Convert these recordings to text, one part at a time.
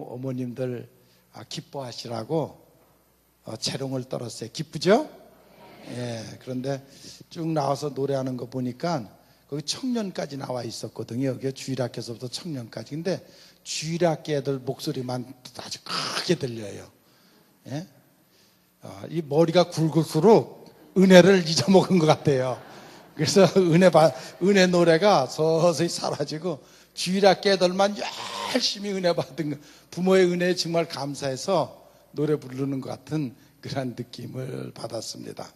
어머님들 기뻐하시라고 재롱을 떨었어요. 기쁘죠? 예. 그런데 쭉 나와서 노래하는 거 보니까 거기 청년까지 나와 있었거든요. 여기 주일학교에서부터 청년까지. 근데 주일학교 애들 목소리만 아주 크게 들려요. 예? 이 머리가 굵을수록 은혜를 잊어먹은 것 같아요. 그래서 은혜 노래가 서서히 사라지고 주일학교 애들만 열심히 은혜 받은 거, 부모의 은혜에 정말 감사해서 노래 부르는 것 같은 그런 느낌을 받았습니다.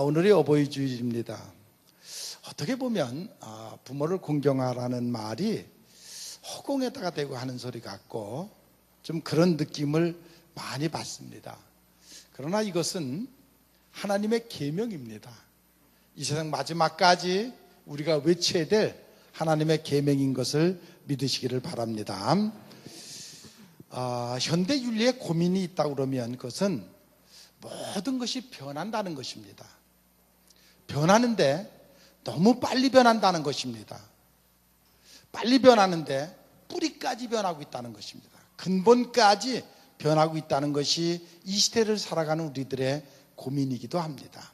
오늘이 어버이 주일입니다. 어떻게 보면 부모를 공경하라는 말이 허공에다가 대고 하는 소리 같고 좀 그런 느낌을 많이 받습니다. 그러나 이것은 하나님의 계명입니다. 이 세상 마지막까지 우리가 외쳐야 될 하나님의 계명인 것을 믿으시기를 바랍니다. 현대 윤리에 고민이 있다고 그러면 그것은 모든 것이 변한다는 것입니다. 변하는데 너무 빨리 변한다는 것입니다. 빨리 변하는데 뿌리까지 변하고 있다는 것입니다. 근본까지 변하고 있다는 것이 이 시대를 살아가는 우리들의 고민이기도 합니다.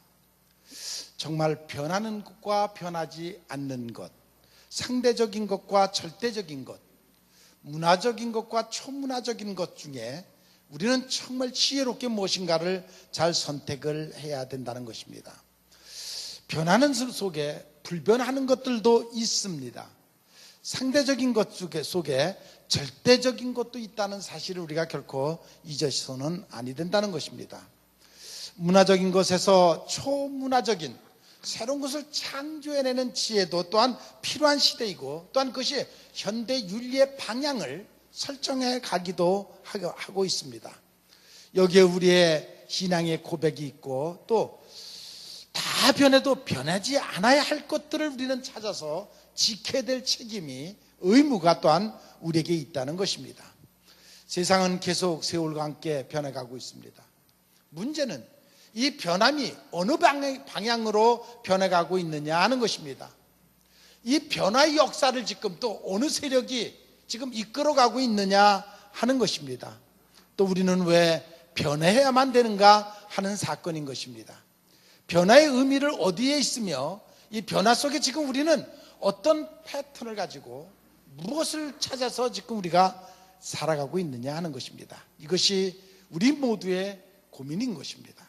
정말 변하는 것과 변하지 않는 것, 상대적인 것과 절대적인 것, 문화적인 것과 초문화적인 것 중에 우리는 정말 지혜롭게 무엇인가를 잘 선택을 해야 된다는 것입니다. 변하는 속에 불변하는 것들도 있습니다. 상대적인 것 속에 절대적인 것도 있다는 사실을 우리가 결코 잊어서는 아니 된다는 것입니다. 문화적인 것에서 초문화적인 새로운 것을 창조해내는 지혜도 또한 필요한 시대이고 또한 그것이 현대 윤리의 방향을 설정해 가기도 하고 있습니다. 여기에 우리의 신앙의 고백이 있고 또 다 변해도 변하지 않아야 할 것들을 우리는 찾아서 지켜야 될 책임이 의무가 또한 우리에게 있다는 것입니다. 세상은 계속 세월과 함께 변해가고 있습니다. 문제는 이 변함이 어느 방향으로 변해가고 있느냐 하는 것입니다. 이 변화의 역사를 지금 또 어느 세력이 지금 이끌어가고 있느냐 하는 것입니다. 또 우리는 왜 변해야만 되는가 하는 사건인 것입니다. 변화의 의미를 어디에 있으며 이 변화 속에 지금 우리는 어떤 패턴을 가지고 무엇을 찾아서 지금 우리가 살아가고 있느냐 하는 것입니다. 이것이 우리 모두의 고민인 것입니다.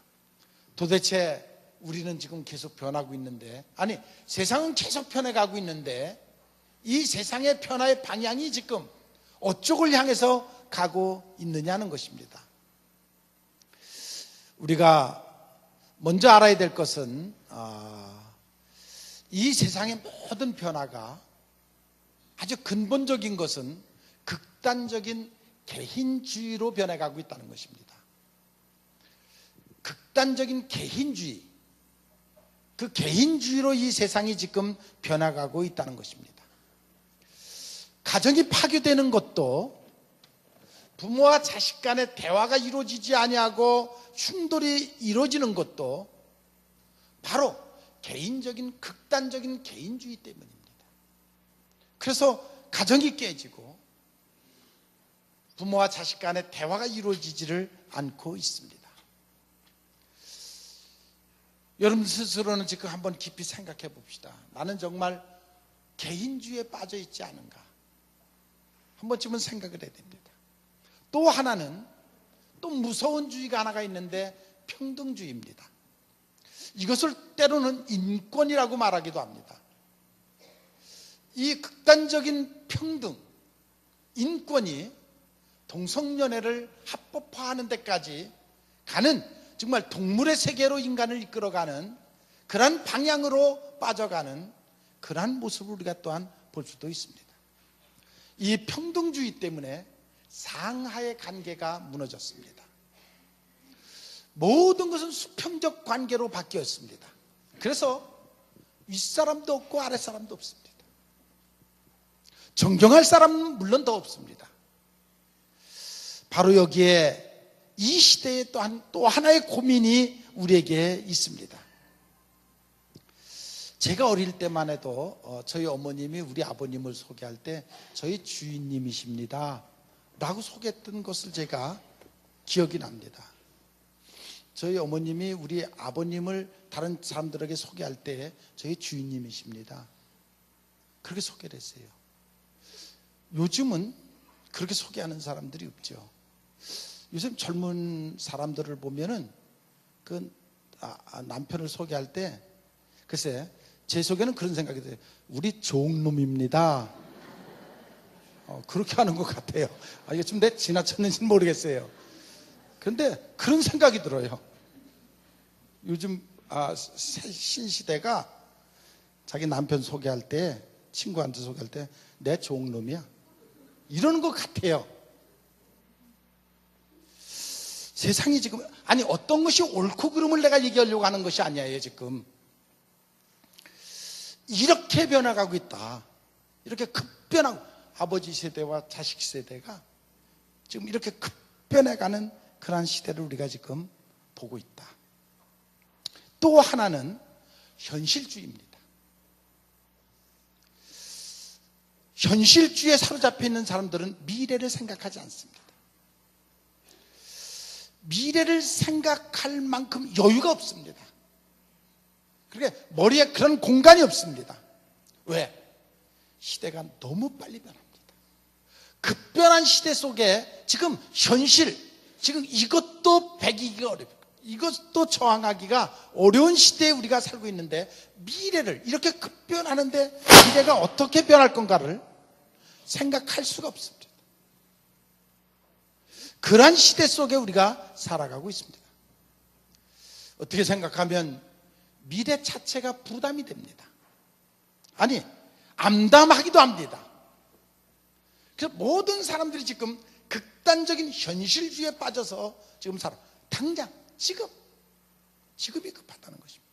도대체 우리는 지금 계속 변하고 있는데, 아니 세상은 계속 변해가고 있는데 이 세상의 변화의 방향이 지금 어쪽을 향해서 가고 있느냐는 것입니다. 우리가 먼저 알아야 될 것은 이 세상의 모든 변화가 아주 근본적인 것은 극단적인 개인주의로 변해가고 있다는 것입니다. 극단적인 개인주의, 그 개인주의로 이 세상이 지금 변해가고 있다는 것입니다. 가정이 파괴되는 것도 부모와 자식 간의 대화가 이루어지지 아니하고 충돌이 이루어지는 것도 바로 개인적인 극단적인 개인주의 때문입니다. 그래서 가정이 깨지고 부모와 자식 간의 대화가 이루어지지를 않고 있습니다. 여러분 스스로는 지금 한번 깊이 생각해 봅시다. 나는 정말 개인주의에 빠져 있지 않은가? 한 번쯤은 생각을 해야 됩니다. 또 하나는 또 무서운 주의가 하나가 있는데 평등주의입니다. 이것을 때로는 인권이라고 말하기도 합니다. 이 극단적인 평등, 인권이 동성연애를 합법화하는 데까지 가는 정말 동물의 세계로 인간을 이끌어가는 그러한 방향으로 빠져가는 그러한 모습을 우리가 또한 볼 수도 있습니다. 이 평등주의 때문에 상하의 관계가 무너졌습니다. 모든 것은 수평적 관계로 바뀌었습니다. 그래서 윗사람도 없고 아랫사람도 없습니다. 존경할 사람은 물론 더 없습니다. 바로 여기에 이 시대에 또 하나의 고민이 우리에게 있습니다. 제가 어릴 때만 해도 저희 어머님이 우리 아버님을 소개할 때 저희 주인님이십니다 라고 소개했던 것을 제가 기억이 납니다. 저희 어머님이 우리 아버님을 다른 사람들에게 소개할 때 저희 주인님이십니다. 그렇게 소개를 했어요. 요즘은 그렇게 소개하는 사람들이 없죠. 요즘 젊은 사람들을 보면은 남편을 소개할 때 글쎄 제 속에는 그런 생각이 들어요. 우리 종놈입니다. 그렇게 하는 것 같아요. 이게 좀 내 지나쳤는지는 모르겠어요. 그런데 그런 생각이 들어요. 요즘 신시대가 자기 남편 소개할 때, 친구한테 소개할 때 내 종놈이야, 이러는 것 같아요. 세상이 지금 어떤 것이 옳고 그름을 내가 얘기하려고 하는 것이 아니에요. 지금 이렇게 변화가고 있다. 이렇게 급변하고, 아버지 세대와 자식 세대가 지금 이렇게 급변해가는 그러한 시대를 우리가 지금 보고 있다. 또 하나는 현실주의입니다. 현실주의에 사로잡혀 있는 사람들은 미래를 생각하지 않습니다. 미래를 생각할 만큼 여유가 없습니다. 그러니까 머리에 그런 공간이 없습니다. 왜? 시대가 너무 빨리 변합니다. 급변한 시대 속에 지금 현실, 지금 이것도 배기기가 어렵고 이것도 저항하기가 어려운 시대에 우리가 살고 있는데, 미래를 이렇게 급변하는데 미래가 어떻게 변할 건가를 생각할 수가 없습니다. 그러한 시대 속에 우리가 살아가고 있습니다. 어떻게 생각하면 미래 자체가 부담이 됩니다. 암담하기도 합니다. 그래서 모든 사람들이 지금 극단적인 현실주의에 빠져서 지금 살아. 당장 지금이 급하다는 것입니다.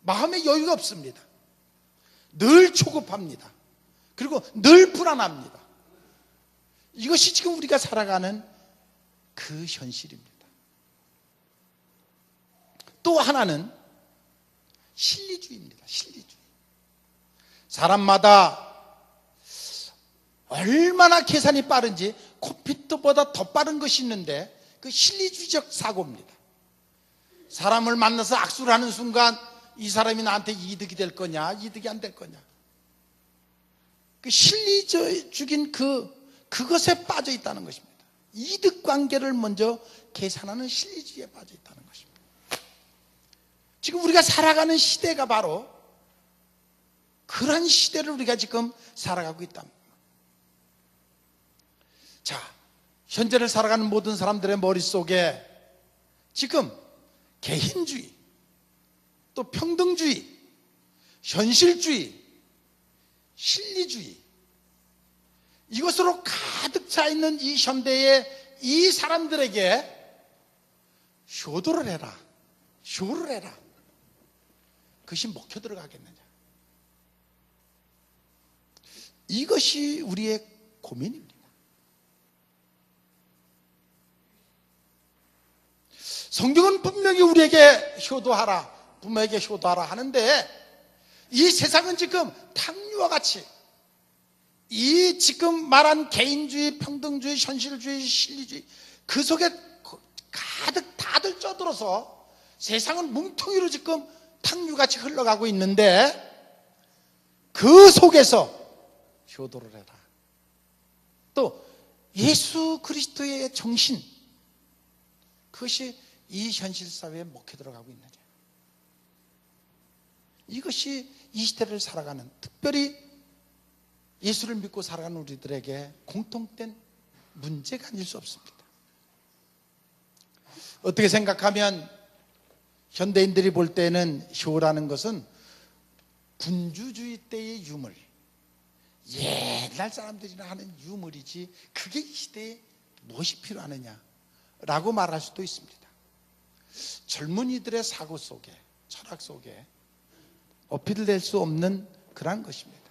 마음의 여유가 없습니다. 늘 초급합니다. 그리고 늘 불안합니다. 이것이 지금 우리가 살아가는 그 현실입니다. 또 하나는 실리주의입니다. 실리주의. 사람마다 얼마나 계산이 빠른지 컴퓨터보다 더 빠른 것이 있는데, 그 실리주의적 사고입니다. 사람을 만나서 악수를 하는 순간 이 사람이 나한테 이득이 될 거냐, 이득이 안 될 거냐, 그 실리적인 그것에 빠져 있다는 것입니다. 이득 관계를 먼저 계산하는 실리주의에 빠져 있다는 것입니다. 지금 우리가 살아가는 시대가 바로 그런 시대를 우리가 지금 살아가고 있답니다. 자, 현재를 살아가는 모든 사람들의 머릿속에 지금 개인주의, 또 평등주의, 현실주의, 실리주의, 이것으로 가득 차 있는 이 현대의 이 사람들에게 효도를 해라, 쇼를 해라, 그것이 먹혀 들어가겠느냐, 이것이 우리의 고민입니다. 성경은 분명히 우리에게 효도하라, 부모에게 효도하라 하는데, 이 세상은 지금 탕류와 같이 이 지금 말한 개인주의, 평등주의, 현실주의, 실리주의, 그 속에 가득 다들 쪄들어서 세상은 뭉텅이로 지금 탕류같이 흘러가고 있는데, 그 속에서 효도를 해라, 또 예수 그리스도의 정신, 그것이 이 현실 사회에 먹혀 들어가고 있느냐, 이것이 이 시대를 살아가는, 특별히 예수를 믿고 살아가는 우리들에게 공통된 문제가 아닐 수 없습니다. 어떻게 생각하면 현대인들이 볼 때는 효라는 것은 군주주의 때의 유물, 옛날 사람들이나 하는 유물이지, 그게 이 시대에 무엇이 필요하느냐라고 말할 수도 있습니다. 젊은이들의 사고 속에, 철학 속에 어필될 수 없는 그런 것입니다.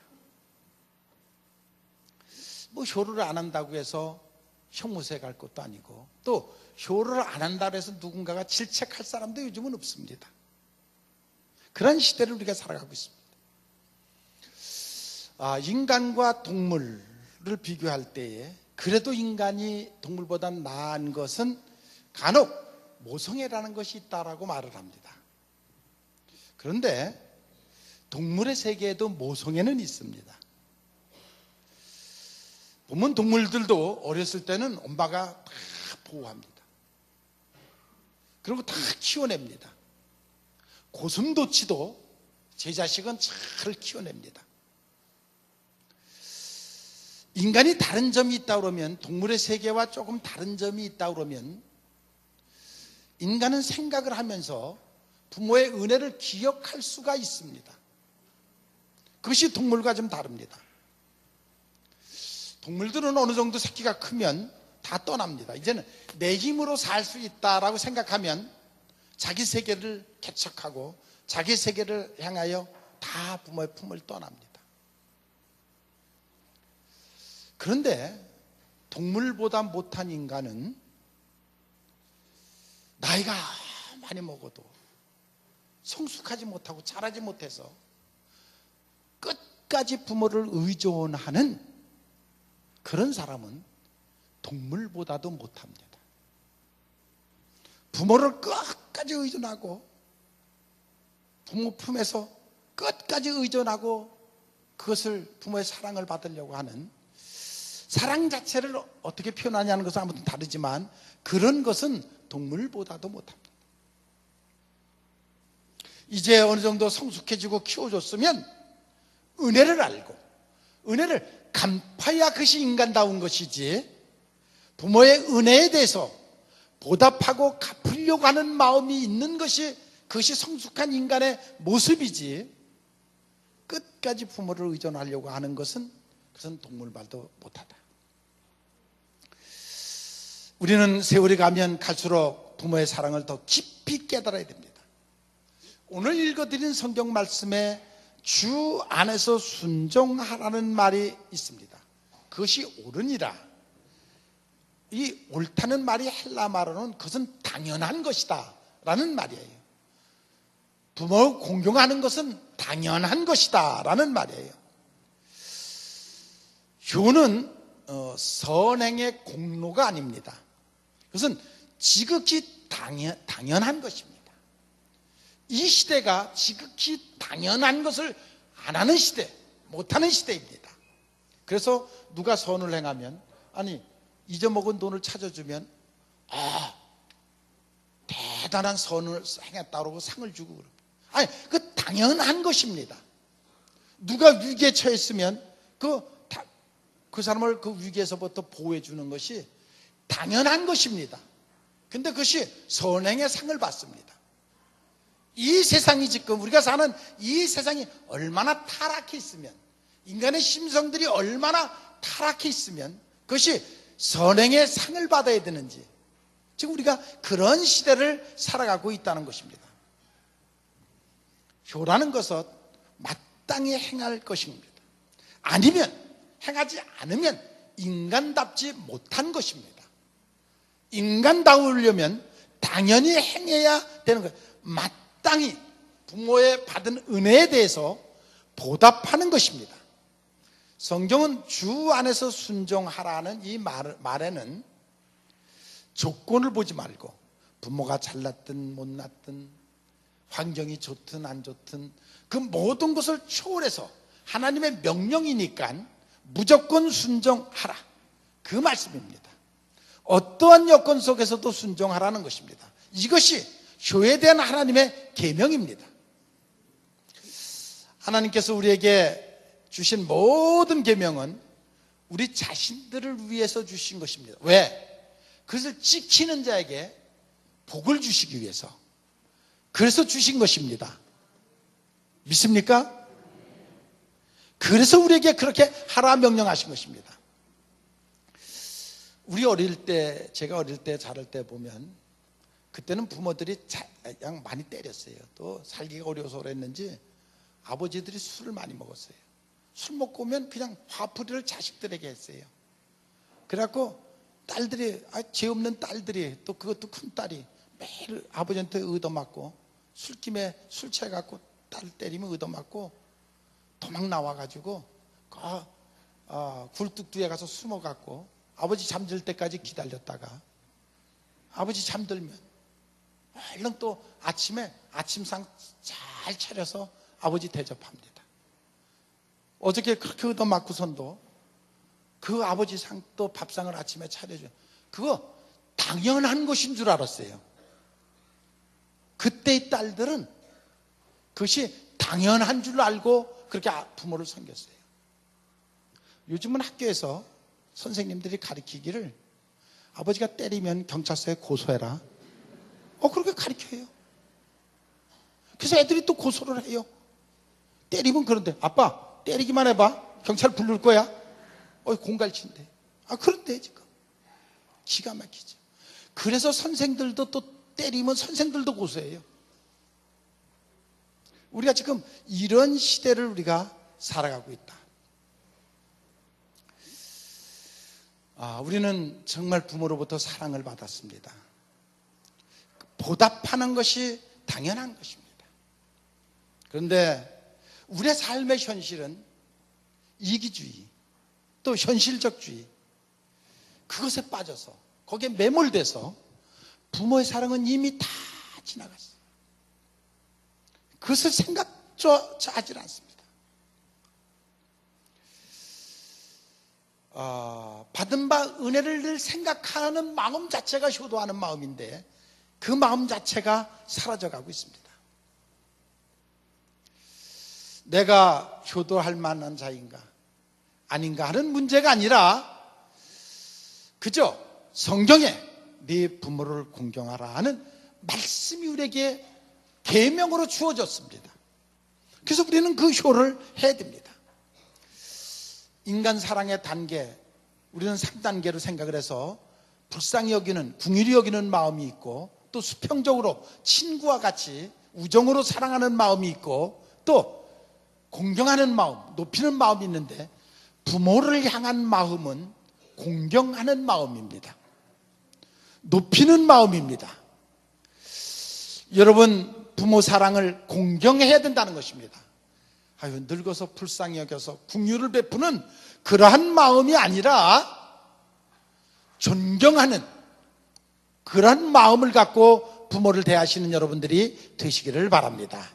효를 안 한다고 해서 형무소에 갈 것도 아니고, 또 효를 안 한다고 해서 누군가가 질책할 사람도 요즘은 없습니다. 그런 시대를 우리가 살아가고 있습니다. 인간과 동물을 비교할 때에 그래도 인간이 동물보다 나은 것은 간혹 모성애라는 것이 있다라고 말을 합니다. 그런데 동물의 세계에도 모성애는 있습니다. 보면 동물들도 어렸을 때는 엄마가 다 보호합니다. 그리고 다 키워냅니다. 고슴도치도 제 자식은 잘 키워냅니다. 인간이 다른 점이 있다 그러면, 동물의 세계와 조금 다른 점이 있다 그러면, 인간은 생각을 하면서 부모의 은혜를 기억할 수가 있습니다. 그것이 동물과 좀 다릅니다. 동물들은 어느 정도 새끼가 크면 다 떠납니다. 이제는 내 힘으로 살 수 있다라고 생각하면 자기 세계를 개척하고 자기 세계를 향하여 다 부모의 품을 떠납니다. 그런데 동물보다 못한 인간은 나이가 많이 먹어도 성숙하지 못하고 자라지 못해서 끝까지 부모를 의존하는 그런 사람은 동물보다도 못합니다. 부모를 끝까지 의존하고 부모 품에서 끝까지 의존하고 그것을 부모의 사랑을 받으려고 하는, 사랑 자체를 어떻게 표현하냐는 것은 아무튼 다르지만 그런 것은 동물보다도 못합니다. 이제 어느 정도 성숙해지고 키워줬으면 은혜를 알고 은혜를 갚아야 그것이 인간다운 것이지, 부모의 은혜에 대해서 보답하고 갚으려고 하는 마음이 있는 것이 그것이 성숙한 인간의 모습이지, 끝까지 부모를 의존하려고 하는 것은 그것은 동물보다도 못하다. 우리는 세월이 가면 갈수록 부모의 사랑을 더 깊이 깨달아야 됩니다. 오늘 읽어드린 성경 말씀에 주 안에서 순종하라는 말이 있습니다. 그것이 옳으니라. 이 옳다는 말이 헬라 말로는 그것은 당연한 것이다 라는 말이에요. 부모를 공경하는 것은 당연한 것이다 라는 말이에요. 효는 선행의 공로가 아닙니다. 그것은 지극히 당연한 것입니다. 이 시대가 지극히 당연한 것을 안 하는 시대, 못하는 시대입니다. 그래서 누가 선을 행하면, 아니 잊어먹은 돈을 찾아주면 대단한 선을 행했다고 상을 주고 그럽니다. 아니 그 당연한 것입니다. 누가 위기에 처했으면 그 사람을 그 위기에서부터 보호해 주는 것이 당연한 것입니다. 근데 그것이 선행의 상을 받습니다. 이 세상이, 지금 우리가 사는 이 세상이 얼마나 타락해 있으면, 인간의 심성들이 얼마나 타락해 있으면 그것이 선행의 상을 받아야 되는지, 지금 우리가 그런 시대를 살아가고 있다는 것입니다. 효라는 것은 마땅히 행할 것입니다. 아니면, 행하지 않으면 인간답지 못한 것입니다. 인간다우려면 당연히 행해야 되는 거예요. 마땅히 부모의 받은 은혜에 대해서 보답하는 것입니다. 성경은 주 안에서 순종하라는 이 말에는 조건을 보지 말고, 부모가 잘났든 못났든 환경이 좋든 안 좋든 그 모든 것을 초월해서 하나님의 명령이니까 무조건 순종하라, 그 말씀입니다. 어떠한 여건 속에서도 순종하라는 것입니다. 이것이 효에 대한 하나님의 계명입니다. 하나님께서 우리에게 주신 모든 계명은 우리 자신들을 위해서 주신 것입니다. 왜? 그것을 지키는 자에게 복을 주시기 위해서, 그래서 주신 것입니다. 믿습니까? 그래서 우리에게 그렇게 하라 명령하신 것입니다. 우리 어릴 때, 제가 어릴 때 자랄 때 보면 그때는 부모들이 그냥 많이 때렸어요. 또 살기가 어려워서 그랬는지 아버지들이 술을 많이 먹었어요. 술 먹고 오면 그냥 화풀이를 자식들에게 했어요. 그래갖고 딸들이, 죄 없는 딸들이, 또 그것도 큰 딸이 매일 아버지한테 얻어맞고, 술김에 술 취해갖고 딸 때리면 얻어맞고 도망 나와가지고 굴뚝 뒤에 가서 숨어갖고 아버지 잠들 때까지 기다렸다가 아버지 잠들면 얼른 또 아침에 아침상 잘 차려서 아버지 대접합니다. 어저께 그렇게 얻어맞고선도 그 아버지 상 또 밥상을 아침에 차려줘요. 그거 당연한 것인 줄 알았어요. 그때의 딸들은 그것이 당연한 줄 알고 그렇게 부모를 섬겼어요. 요즘은 학교에서 선생님들이 가르치기를 아버지가 때리면 경찰서에 고소해라. 그렇게 가르쳐요. 그래서 애들이 또 고소를 해요. 때리면 그런데 아빠 때리기만 해봐. 경찰 부를 거야. 공갈친데. 그런데 지금 기가 막히죠. 그래서 선생들도 또 때리면 선생들도 고소해요. 우리가 지금 이런 시대를 우리가 살아가고 있다. 우리는 정말 부모로부터 사랑을 받았습니다. 보답하는 것이 당연한 것입니다. 그런데 우리의 삶의 현실은 이기주의, 또 현실적주의, 그것에 빠져서 거기에 매몰돼서 부모의 사랑은 이미 다 지나갔어요. 그것을 생각조차 하질 않습니다. 받은 바 은혜를 늘 생각하는 마음 자체가 효도하는 마음인데 그 마음 자체가 사라져가고 있습니다. 내가 효도할 만한 자인가 아닌가 하는 문제가 아니라 그저 성경에 네 부모를 공경하라 하는 말씀이 우리에게 계명으로 주어졌습니다. 그래서 우리는 그 효를 해야 됩니다. 인간 사랑의 단계, 우리는 3단계로 생각을 해서 불쌍히 여기는, 긍휼히 여기는 마음이 있고 또 수평적으로 친구와 같이 우정으로 사랑하는 마음이 있고 또 공경하는 마음, 높이는 마음이 있는데 부모를 향한 마음은 공경하는 마음입니다. 높이는 마음입니다. 여러분, 부모 사랑을 공경해야 된다는 것입니다. 늙어서 불쌍히 여겨서 긍휼을 베푸는 그러한 마음이 아니라 존경하는 그러한 마음을 갖고 부모를 대하시는 여러분들이 되시기를 바랍니다.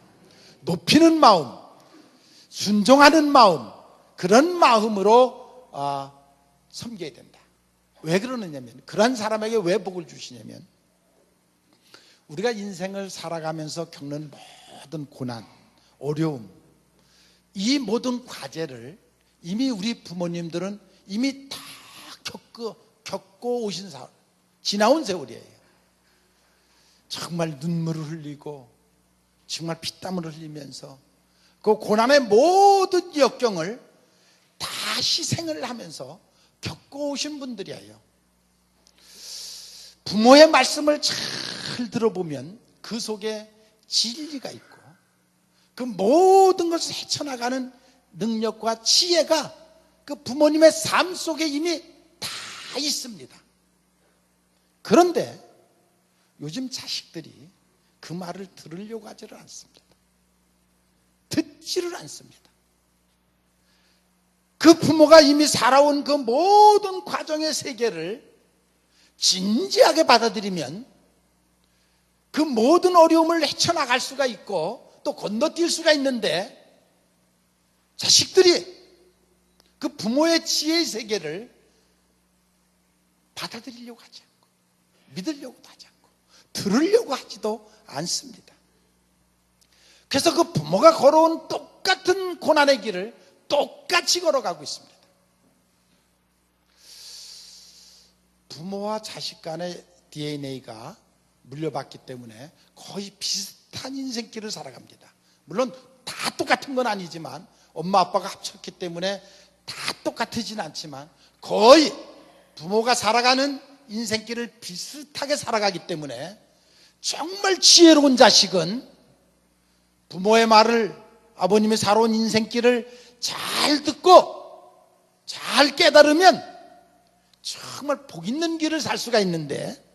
높이는 마음, 순종하는 마음, 그런 마음으로 섬겨야 된다. 왜 그러느냐면, 그러한 사람에게 왜 복을 주시냐면, 우리가 인생을 살아가면서 겪는 모든 고난, 어려움, 이 모든 과제를 이미 우리 부모님들은 이미 다 겪고 오신 지나온 세월이에요. 정말 눈물을 흘리고 정말 피땀을 흘리면서 그 고난의 모든 역경을 다 희생을 하면서 겪고 오신 분들이에요. 부모의 말씀을 잘 들어보면 그 속에 진리가 있고 그 모든 것을 헤쳐나가는 능력과 지혜가 그 부모님의 삶 속에 이미 다 있습니다. 그런데 요즘 자식들이 그 말을 들으려고 하지를 않습니다. 듣지를 않습니다. 그 부모가 이미 살아온 그 모든 과정의 세계를 진지하게 받아들이면 그 모든 어려움을 헤쳐나갈 수가 있고 또 건너뛸 수가 있는데 자식들이 그 부모의 지혜의 세계를 받아들이려고 하지 않고 믿으려고도 하지 않고 들으려고 하지도 않습니다. 그래서 그 부모가 걸어온 똑같은 고난의 길을 똑같이 걸어가고 있습니다. 부모와 자식 간의 DNA가 물려받기 때문에 거의 비슷한 인생길을 살아갑니다. 물론 다 똑같은 건 아니지만 엄마 아빠가 합쳤기 때문에 다 똑같지는 않지만 거의 부모가 살아가는 인생길을 비슷하게 살아가기 때문에 정말 지혜로운 자식은 부모의 말을 아버님이 살아온 인생길을 잘 듣고 잘 깨달으면 정말 복 있는 길을 살 수가 있는데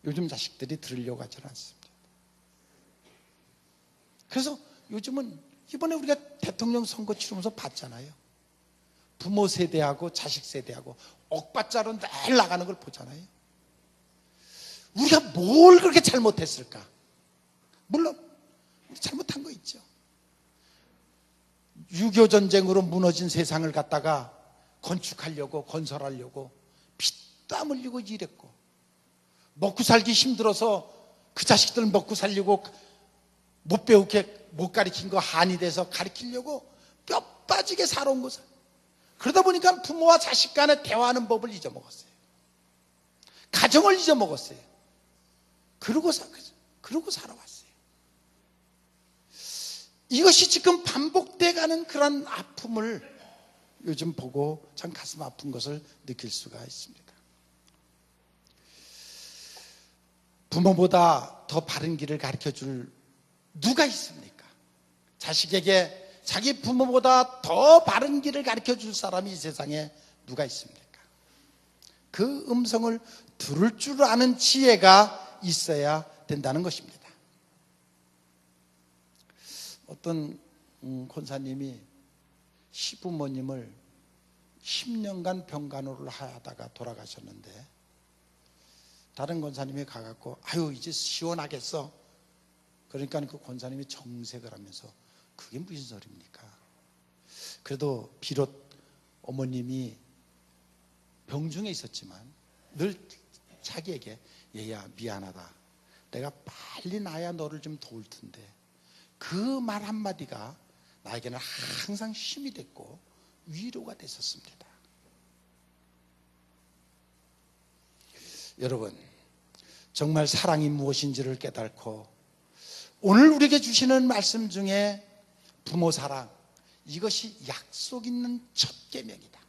요즘 자식들이 들으려고 하지 않습니다. 그래서 요즘은 이번에 우리가 대통령 선거 치르면서 봤잖아요. 부모 세대하고 자식 세대하고 옥바자로 늘 나가는 걸 보잖아요. 우리가 뭘 그렇게 잘못했을까? 물론 잘못한 거 있죠. 6.25 전쟁으로 무너진 세상을 갖다가 건축하려고, 건설하려고 피땀 흘리고 일했고, 먹고 살기 힘들어서 그 자식들 먹고 살려고 못 배우게 못 가르친 거 한이 돼서 가르치려고 뼈 빠지게 살아온 것을, 그러다 보니까 부모와 자식 간에 대화하는 법을 잊어먹었어요. 가정을 잊어먹었어요. 그러고 살아왔어요. 이것이 지금 반복돼 가는 그런 아픔을 요즘 보고 참 가슴 아픈 것을 느낄 수가 있습니다. 부모보다 더 바른 길을 가르쳐 줄 누가 있습니까? 자식에게 자기 부모보다 더 바른 길을 가르쳐 줄 사람이 이 세상에 누가 있습니까? 그 음성을 들을 줄 아는 지혜가 있어야 된다는 것입니다. 어떤 권사님이 시부모님을 10년간 병간호를 하다가 돌아가셨는데, 다른 권사님이 가갖고 아유 이제 시원하겠어. 그러니까 그 권사님이 정색을 하면서 그게 무슨 소리입니까? 그래도 비록 어머님이 병중에 있었지만 늘 자기에게 얘야 미안하다, 내가 빨리 나야 너를 좀 도울 텐데, 그 말 한마디가 나에게는 항상 힘이 됐고 위로가 됐었습니다. 여러분, 정말 사랑이 무엇인지를 깨닫고 오늘 우리에게 주시는 말씀 중에 부모 사랑, 이것이 약속 있는 첫 계명이다.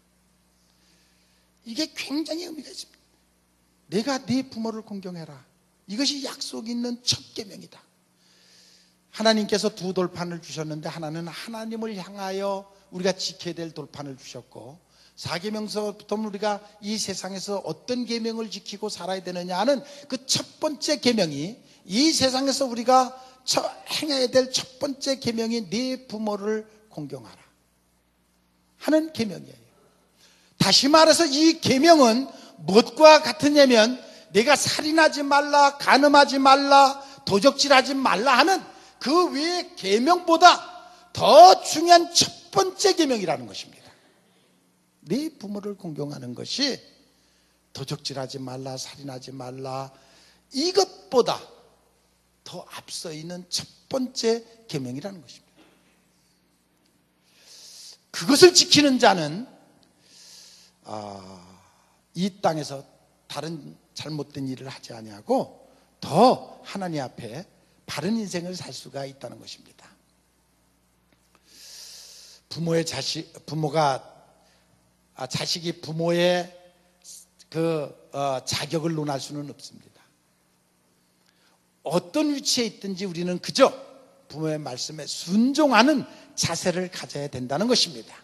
이게 굉장히 의미가 있습니다. 내가 네 부모를 공경해라. 이것이 약속 있는 첫 계명이다. 하나님께서 두 돌판을 주셨는데, 하나는 하나님을 향하여 우리가 지켜야 될 돌판을 주셨고, 4계명서부터 우리가 이 세상에서 어떤 계명을 지키고 살아야 되느냐 하는 그 첫 번째 계명이, 이 세상에서 우리가 행해야 될 첫 번째 계명이 네 부모를 공경하라 하는 계명이에요. 다시 말해서 이 계명은 무엇과 같으냐면, 내가 살인하지 말라, 간음하지 말라, 도적질하지 말라 하는 그 외의 계명보다 더 중요한 첫 번째 계명이라는 것입니다. 네 부모를 공경하는 것이 도적질하지 말라, 살인하지 말라, 이것보다 더 앞서 있는 첫 번째 계명이라는 것입니다. 그것을 지키는 자는 이 땅에서 다른 잘못된 일을 하지 아니하고 더 하나님 앞에 바른 인생을 살 수가 있다는 것입니다. 자식이 부모의 자격을 논할 수는 없습니다. 어떤 위치에 있든지 우리는 그저 부모의 말씀에 순종하는 자세를 가져야 된다는 것입니다.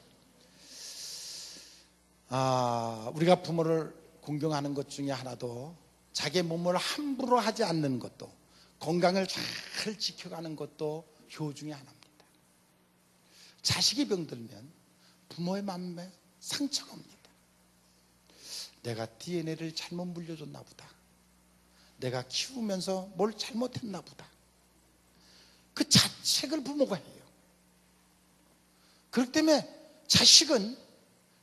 우리가 부모를 공경하는 것 중에 하나도 자기의 몸을 함부로 하지 않는 것도, 건강을 잘 지켜가는 것도 효 중에 하나입니다. 자식이 병들면 부모의 마음에 상처가 옵니다. 내가 DNA를 잘못 물려줬나 보다, 내가 키우면서 뭘 잘못했나 보다, 그 자책을 부모가 해요. 그렇기 때문에 자식은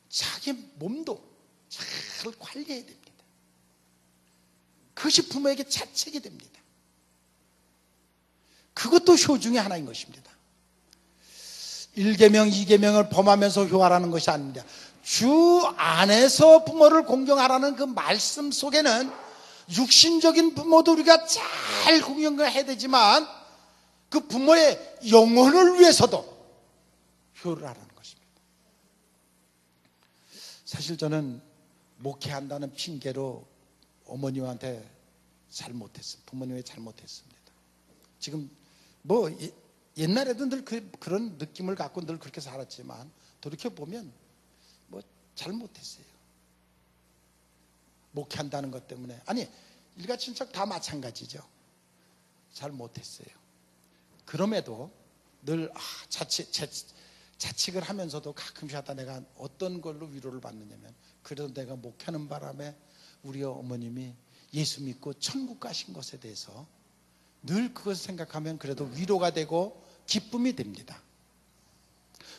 자기 몸도 잘 관리해야 됩니다. 그것이 부모에게 자책이 됩니다. 그것도 효 중에 하나인 것입니다. 1계명, 2계명을 범하면서 효하라는 것이 아닙니다. 주 안에서 부모를 공경하라는 그 말씀 속에는 육신적인 부모도 우리가 잘 공경해야 되지만, 그 부모의 영혼을 위해서도 효를 하라는 것입니다. 사실 저는 목회한다는 핑계로 어머님한테 잘못했어요. 부모님이 잘못했습니다. 지금 옛날에도 늘 그런 느낌을 갖고 늘 그렇게 살았지만, 돌이켜보면 잘못했어요. 목회한다는 것 때문에, 아니 일가친척 다 마찬가지죠. 잘못했어요. 그럼에도 늘 자책을 하면서도 가끔씩 하다 내가 어떤 걸로 위로를 받느냐면, 그래도 내가 목회하는 바람에 우리 어머님이 예수 믿고 천국 가신 것에 대해서 늘 그것을 생각하면 그래도 위로가 되고 기쁨이 됩니다.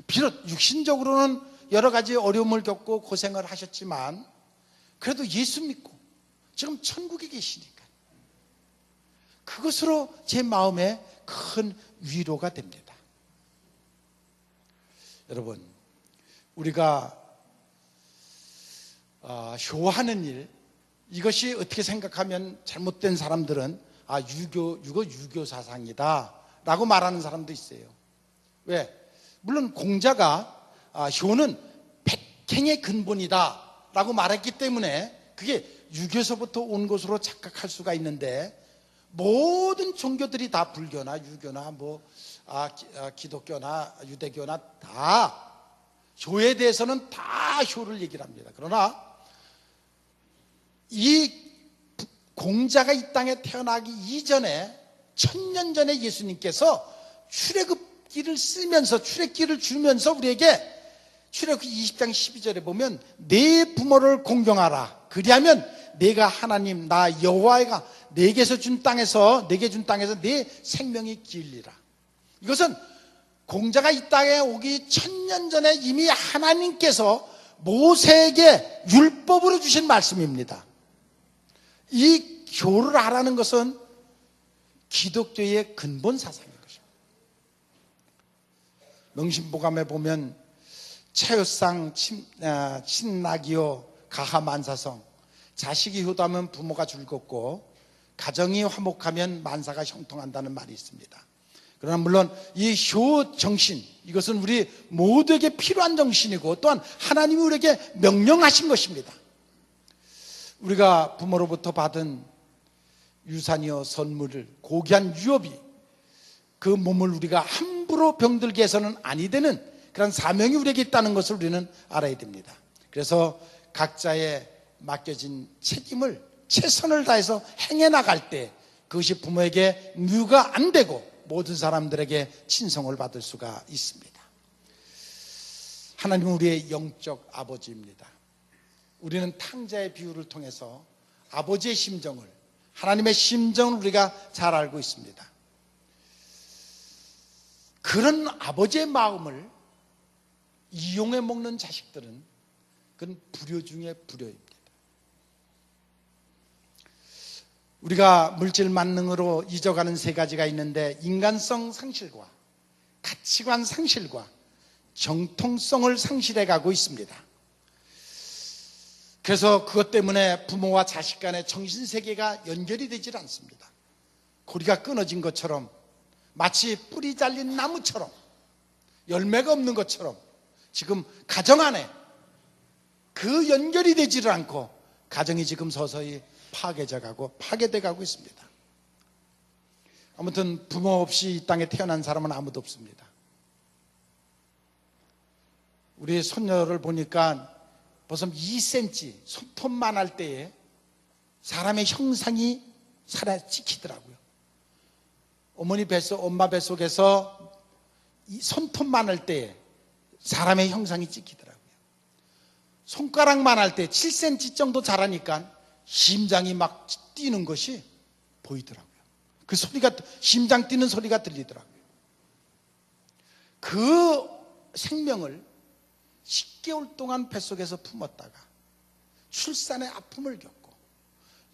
비록 육신적으로는 여러 가지 어려움을 겪고 고생을 하셨지만 그래도 예수 믿고 지금 천국에 계시니까 그것으로 제 마음에 큰 위로가 됩니다. 여러분, 우리가 쇼하는 일, 이것이 어떻게 생각하면 잘못된 사람들은 유교 사상이다 라고 말하는 사람도 있어요. 왜? 물론 공자가 효는 백행의 근본이다 라고 말했기 때문에 그게 유교에서부터 온 것으로 착각할 수가 있는데, 모든 종교들이 다 불교나 유교나 기독교나 유대교나 다 효에 대해서는 다 효를 얘기를 합니다. 그러나 이 공자가 이 땅에 태어나기 이전에 1000년 전에 예수님께서 출애굽기를 쓰면서, 출애굽기를 주면서 우리에게 출애굽기 20장 12절에 보면 내 부모를 공경하라, 그리하면 내가 하나님 나 여호와가 내게 준 땅에서 내 생명이 길리라. 이것은 공자가 이 땅에 오기 1000년 전에 이미 하나님께서 모세에게 율법으로 주신 말씀입니다. 이 교를 하라는 것은 기독교의 근본 사상인 것입니다. 명심보감에 보면 차효상 친낙이요 가하만사성, 자식이 효도하면 부모가 즐겁고 가정이 화목하면 만사가 형통한다는 말이 있습니다. 그러나 물론 이 효 정신, 이것은 우리 모두에게 필요한 정신이고 또한 하나님이 우리에게 명령하신 것입니다. 우리가 부모로부터 받은 유산이요 선물을, 고귀한 유업이 그 몸을 우리가 함부로 병들게 해서는 아니 되는 그런 사명이 우리에게 있다는 것을 우리는 알아야 됩니다. 그래서 각자의 맡겨진 책임을 최선을 다해서 행해 나갈 때 그것이 부모에게 누가 안 되고 모든 사람들에게 친성을 받을 수가 있습니다. 하나님은 우리의 영적 아버지입니다. 우리는 탕자의 비유를 통해서 아버지의 심정을, 하나님의 심정을 우리가 잘 알고 있습니다. 그런 아버지의 마음을 이용해 먹는 자식들은 그건 불효 중에 불효입니다. 우리가 물질 만능으로 잊어가는 세 가지가 있는데, 인간성 상실과 가치관 상실과 정통성을 상실해 가고 있습니다. 그래서 그것 때문에 부모와 자식 간의 정신세계가 연결이 되질 않습니다. 고리가 끊어진 것처럼, 마치 뿌리 잘린 나무처럼, 열매가 없는 것처럼 지금 가정 안에 그 연결이 되지를 않고 가정이 지금 서서히 파괴져 가고 파괴돼 가고 있습니다. 아무튼 부모 없이 이 땅에 태어난 사람은 아무도 없습니다. 우리 손녀를 보니까 벌써 2cm 손톱만 할 때에 사람의 형상이 살아 찍히더라고요. 어머니 뱃속, 엄마 뱃속에서 이 손톱만 할 때에 사람의 형상이 찍히더라고요. 손가락만 할 때 7cm 정도 자라니까 심장이 막 뛰는 것이 보이더라고요. 그 소리가, 심장 뛰는 소리가 들리더라고요. 그 생명을 10개월 동안 뱃속에서 품었다가 출산의 아픔을 겪고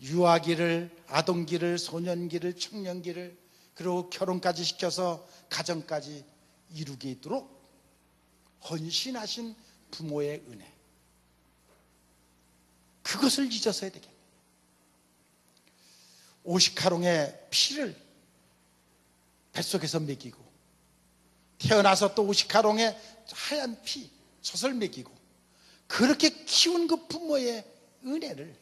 유아기를, 아동기를, 소년기를, 청년기를, 그리고 결혼까지 시켜서 가정까지 이루게 있도록 헌신하신 부모의 은혜, 그것을 잊어서야 되겠네요. 오시카롱의 피를 뱃속에서 먹이고, 태어나서 또 오시카롱의 하얀 피, 젖을 먹이고, 그렇게 키운 그 부모의 은혜를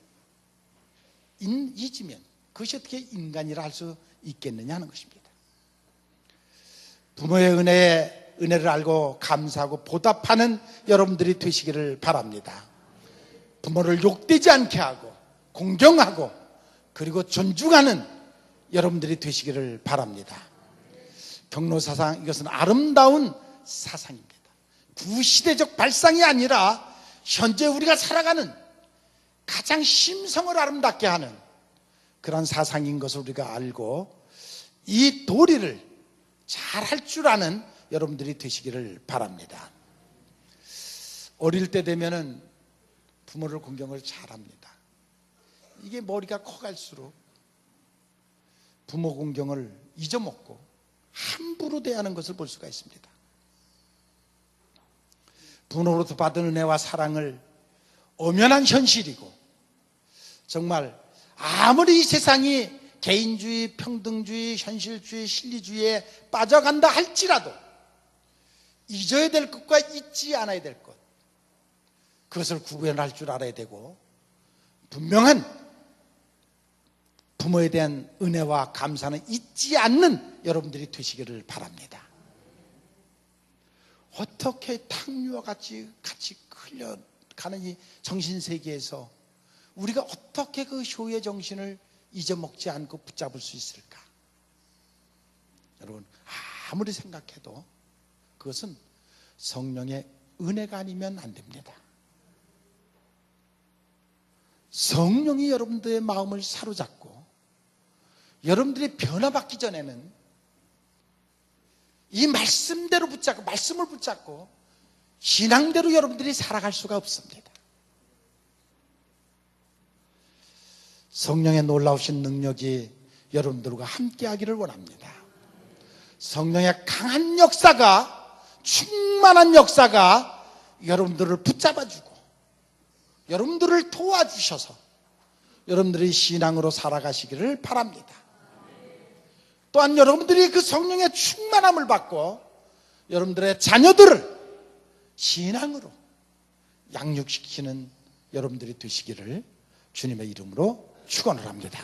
잊으면 그것이 어떻게 인간이라 할 수 있겠느냐 하는 것입니다. 부모의 은혜를 알고 감사하고 보답하는 여러분들이 되시기를 바랍니다. 부모를 욕되지 않게 하고 공경하고 그리고 존중하는 여러분들이 되시기를 바랍니다. 경로사상, 이것은 아름다운 사상입니다. 구시대적 발상이 아니라 현재 우리가 살아가는 가장 심성을 아름답게 하는 그런 사상인 것을 우리가 알고 이 도리를 잘 할 줄 아는 여러분들이 되시기를 바랍니다. 어릴 때 되면은 부모를 공경을 잘합니다. 이게 머리가 커갈수록 부모 공경을 잊어먹고 함부로 대하는 것을 볼 수가 있습니다. 부모로부터 받은 은혜와 사랑을 엄연한 현실이고, 정말 아무리 이 세상이 개인주의, 평등주의, 현실주의, 실리주의에 빠져간다 할지라도 잊어야 될 것과 잊지 않아야 될 것, 그것을 구별할 줄 알아야 되고, 분명한 부모에 대한 은혜와 감사는 잊지 않는 여러분들이 되시기를 바랍니다. 어떻게 탕류와 같이 흘려가는 이 정신세계에서 우리가 어떻게 그 효의 정신을 잊어먹지 않고 붙잡을 수 있을까? 여러분, 아무리 생각해도 그것은 성령의 은혜가 아니면 안 됩니다. 성령이 여러분들의 마음을 사로잡고 여러분들이 변화받기 전에는 이 말씀대로 붙잡고, 말씀을 붙잡고 신앙대로 여러분들이 살아갈 수가 없습니다. 성령의 놀라우신 능력이 여러분들과 함께 하기를 원합니다. 성령의 강한 역사가, 충만한 역사가 여러분들을 붙잡아주고 여러분들을 도와주셔서 여러분들이 신앙으로 살아가시기를 바랍니다. 또한 여러분들이 그 성령의 충만함을 받고 여러분들의 자녀들을 신앙으로 양육시키는 여러분들이 되시기를 주님의 이름으로 축원을 합니다.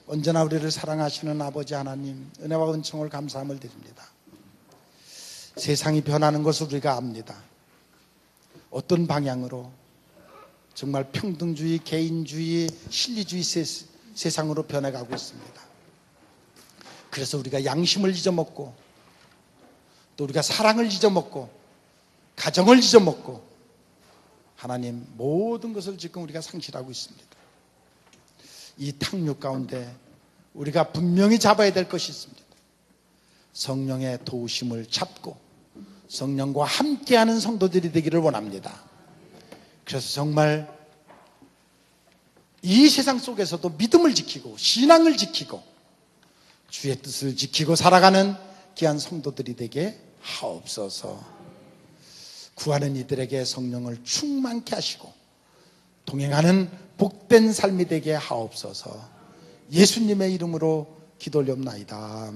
언제나 우리를 사랑하시는 아버지 하나님, 은혜와 은총을 감사함을 드립니다. 세상이 변하는 것을 우리가 압니다. 어떤 방향으로, 정말 평등주의, 개인주의, 실리주의 세상으로 변해가고 있습니다. 그래서 우리가 양심을 잊어먹고, 또 우리가 사랑을 잊어먹고, 가정을 잊어먹고, 하나님 모든 것을 지금 우리가 상실하고 있습니다. 이 탕류 가운데 우리가 분명히 잡아야 될 것이 있습니다. 성령의 도우심을 잡고 성령과 함께하는 성도들이 되기를 원합니다. 그래서 정말 이 세상 속에서도 믿음을 지키고 신앙을 지키고 주의 뜻을 지키고 살아가는 귀한 성도들이 되게 하옵소서. 구하는 이들에게 성령을 충만케 하시고 동행하는 복된 삶이 되게 하옵소서. 예수님의 이름으로 기도 올려옵나이다.